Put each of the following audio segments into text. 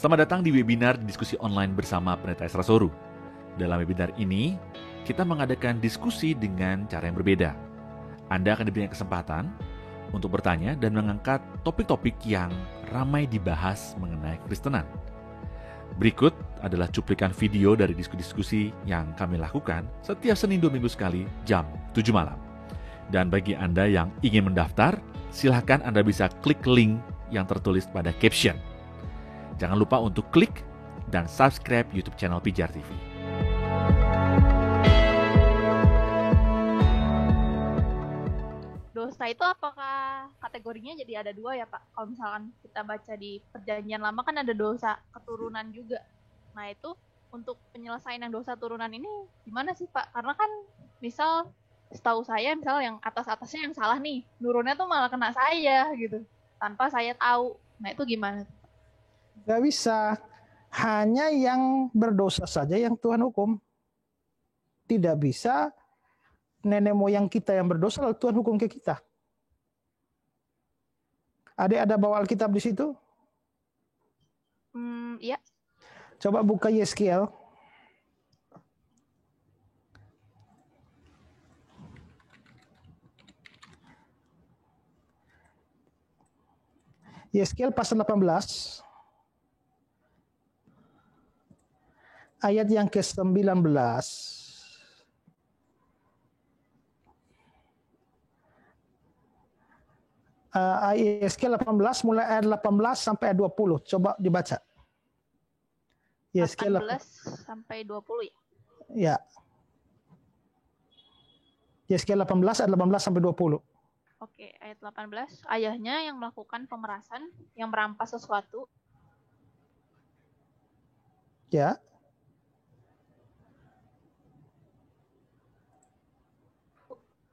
Selamat datang di webinar diskusi online bersama Pendeta Esra Soru. Dalam webinar ini, kita mengadakan diskusi dengan cara yang berbeda. Anda akan diberikan kesempatan untuk bertanya dan mengangkat topik-topik yang ramai dibahas mengenai Kristenan. Berikut adalah cuplikan video dari diskusi-diskusi yang kami lakukan setiap Senin 2 minggu sekali jam 7 malam. Dan bagi Anda yang ingin mendaftar, silakan Anda bisa klik link yang tertulis pada caption. Jangan lupa untuk klik dan subscribe YouTube channel Pijar TV. Dosa itu apakah kategorinya jadi ada dua ya Pak? Kalau misalkan kita baca di Perjanjian Lama kan ada dosa keturunan juga. Nah itu untuk penyelesaian yang dosa turunan ini gimana sih Pak? Karena kan misal setahu saya misal yang atas-atasnya yang salah nih, nurunnya tuh malah kena saya gitu. Tanpa saya tahu. Nah itu gimana? Gak bisa. Hanya yang berdosa saja yang Tuhan hukum. Tidak bisa nenek moyang kita yang berdosa lalu Tuhan hukum ke kita. Ada bawa Alkitab di situ? Iya. Coba buka Yeskiel. Yeskiel pasal 18. Ayat yang ke-19. Yeskiel 18 mulai ayat 18 sampai ayat 20. Coba dibaca. Yeskiel 18 sampai 20 ya? Ya. Yeskiel 18 ayat 18 sampai 20. Oke, ayat 18. Ayahnya yang melakukan pemerasan, yang merampas sesuatu. Ya.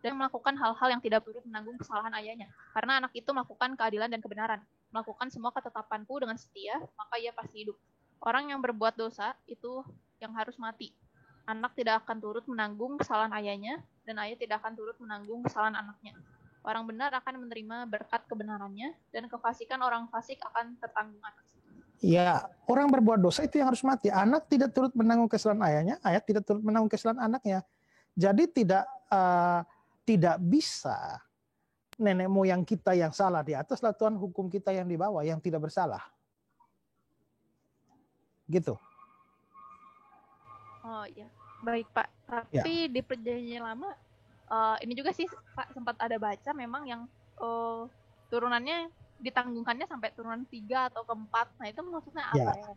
Dan melakukan hal-hal yang tidak turut menanggung kesalahan ayahnya. Karena anak itu melakukan keadilan dan kebenaran. Melakukan semua ketetapanku dengan setia, maka ia pasti hidup. Orang yang berbuat dosa, itu yang harus mati. Anak tidak akan turut menanggung kesalahan ayahnya, dan ayah tidak akan turut menanggung kesalahan anaknya. Orang benar akan menerima berkat kebenarannya, dan kefasikan orang fasik akan tertanggung anak. Ya, orang berbuat dosa itu yang harus mati. Anak tidak turut menanggung kesalahan ayahnya, ayah tidak turut menanggung kesalahan anaknya. Jadi tidak bisa nenek moyang kita yang salah di atas, lalu Tuhan hukum kita yang di bawah, yang tidak bersalah. Gitu. Oh iya, baik Pak. Tapi di Perjanjian Lama, ini juga sih Pak sempat ada baca memang yang turunannya ditanggungkannya sampai turunan 3 atau ke-4. Nah itu maksudnya apa ya?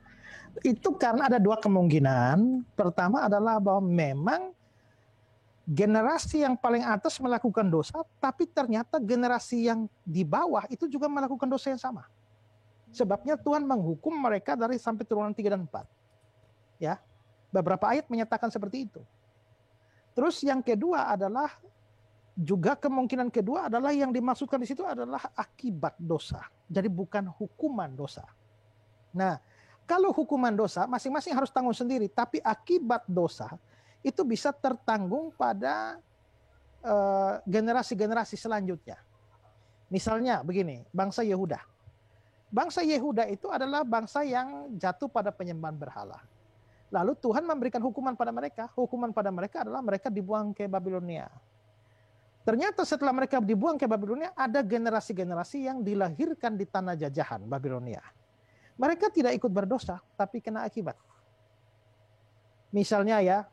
Itu karena ada dua kemungkinan. Pertama adalah bahwa memang generasi yang paling atas melakukan dosa, tapi ternyata generasi yang di bawah itu juga melakukan dosa yang sama. Sebabnya Tuhan menghukum mereka dari sampai turunan 3 dan 4. Ya. Beberapa ayat menyatakan seperti itu. Terus yang kedua adalah juga kemungkinan kedua adalah yang dimaksudkan di situ adalah akibat dosa. Jadi bukan hukuman dosa. Nah, kalau hukuman dosa masing-masing harus tanggung sendiri, tapi akibat dosa itu bisa tertanggung pada generasi-generasi selanjutnya. Misalnya begini, bangsa Yehuda. Bangsa Yehuda itu adalah bangsa yang jatuh pada penyembahan berhala. Lalu Tuhan memberikan hukuman pada mereka. Hukuman pada mereka adalah mereka dibuang ke Babilonia. Ternyata setelah mereka dibuang ke Babilonia, ada generasi-generasi yang dilahirkan di tanah jajahan Babilonia. Mereka tidak ikut berdosa, tapi kena akibat. Misalnya ya,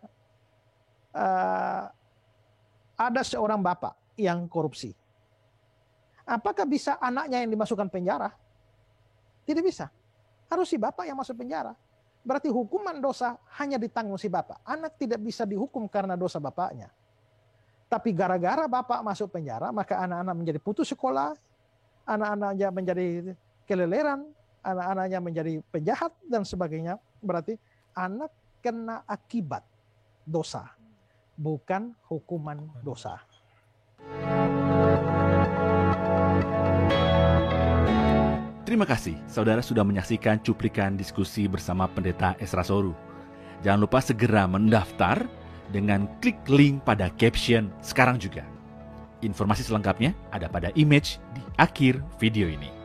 ada seorang bapak yang korupsi. Apakah bisa anaknya yang dimasukkan penjara? Tidak bisa. Harus si bapak yang masuk penjara. Berarti hukuman dosa hanya ditanggung si bapak. Anak tidak bisa dihukum karena dosa bapaknya. Tapi gara-gara bapak masuk penjara, maka anak-anak menjadi putus sekolah, anak-anaknya menjadi keleleran, anak-anaknya menjadi penjahat dan sebagainya. Berarti anak kena akibat dosa, bukan hukuman dosa. Terima kasih, saudara sudah menyaksikan cuplikan diskusi bersama Pendeta Esra Soru. Jangan lupa segera mendaftar dengan klik link pada caption sekarang juga. Informasi selengkapnya ada pada image di akhir video ini.